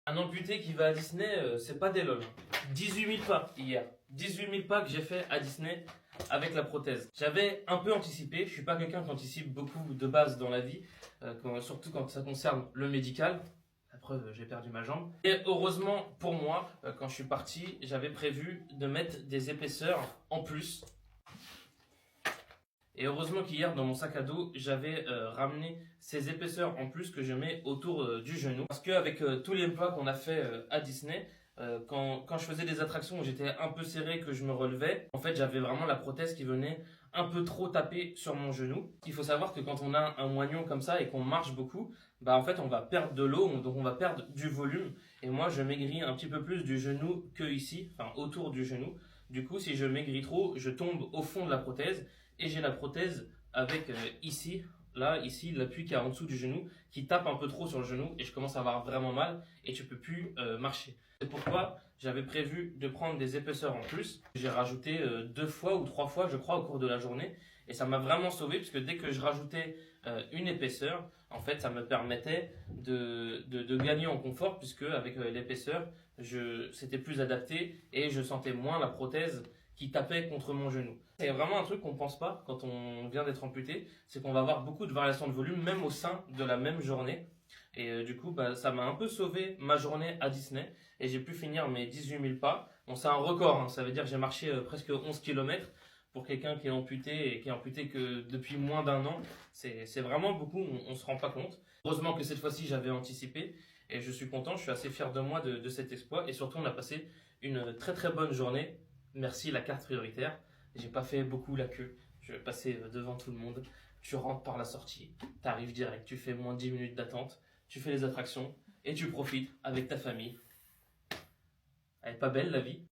Un amputé qui va à Disney, c'est pas des lol. 18 000 pas hier. 18 000 pas que j'ai fait à Disney avec la prothèse. J'avais un peu anticipé. Je suis pas quelqu'un qui anticipe beaucoup de base dans la vie, surtout quand ça concerne le médical. La preuve, j'ai perdu ma jambe. Et heureusement pour moi, quand je suis parti, j'avais prévu de mettre des épaisseurs en plus. Et heureusement qu'hier, dans mon sac à dos, j'avais ramené ces épaisseurs en plus que je mets autour du genou. Parce qu'avec tous les plats qu'on a fait à Disney, quand je faisais des attractions où j'étais un peu serré, que je me relevais, en fait, j'avais vraiment la prothèse qui venait un peu trop taper sur mon genou. Il faut savoir que quand on a un moignon comme ça et qu'on marche beaucoup, bah en fait, on va perdre de l'eau, donc on va perdre du volume. Et moi, je maigris un petit peu plus du genou que ici, enfin autour du genou. Du coup, si je maigris trop, je tombe au fond de la prothèse et j'ai la prothèse avec ici, l'appui qui est en dessous du genou, qui tape un peu trop sur le genou et je commence à avoir vraiment mal et tu peux plus marcher. C'est pourquoi j'avais prévu de prendre des épaisseurs en plus. J'ai rajouté 2 fois ou 3 fois, je crois, au cours de la journée et ça m'a vraiment sauvé puisque dès que je rajoutais une épaisseur, en fait, ça me permettait de gagner en confort puisque avec l'épaisseur, c'était plus adapté et je sentais moins la prothèse qui tapait contre mon genou. C'est vraiment un truc qu'on ne pense pas quand on vient d'être amputé, c'est qu'on va avoir beaucoup de variations de volume, même au sein de la même journée. Et du coup, ça m'a un peu sauvé ma journée à Disney et j'ai pu finir mes 18 000 pas. Bon, c'est un record, hein, ça veut dire que j'ai marché presque 11 km pour quelqu'un qui est amputé et qui est amputé que depuis moins d'un an. C'est vraiment beaucoup, on ne se rend pas compte. Heureusement que cette fois-ci, j'avais anticipé et je suis content, je suis assez fier de moi de cet exploit et surtout, on a passé une très très bonne journée. Merci la carte prioritaire. J'ai pas fait beaucoup la queue. Je vais passer devant tout le monde. Tu rentres par la sortie. Tu arrives direct. Tu fais moins de 10 minutes d'attente. Tu fais les attractions. Et tu profites avec ta famille. Elle est pas belle la vie?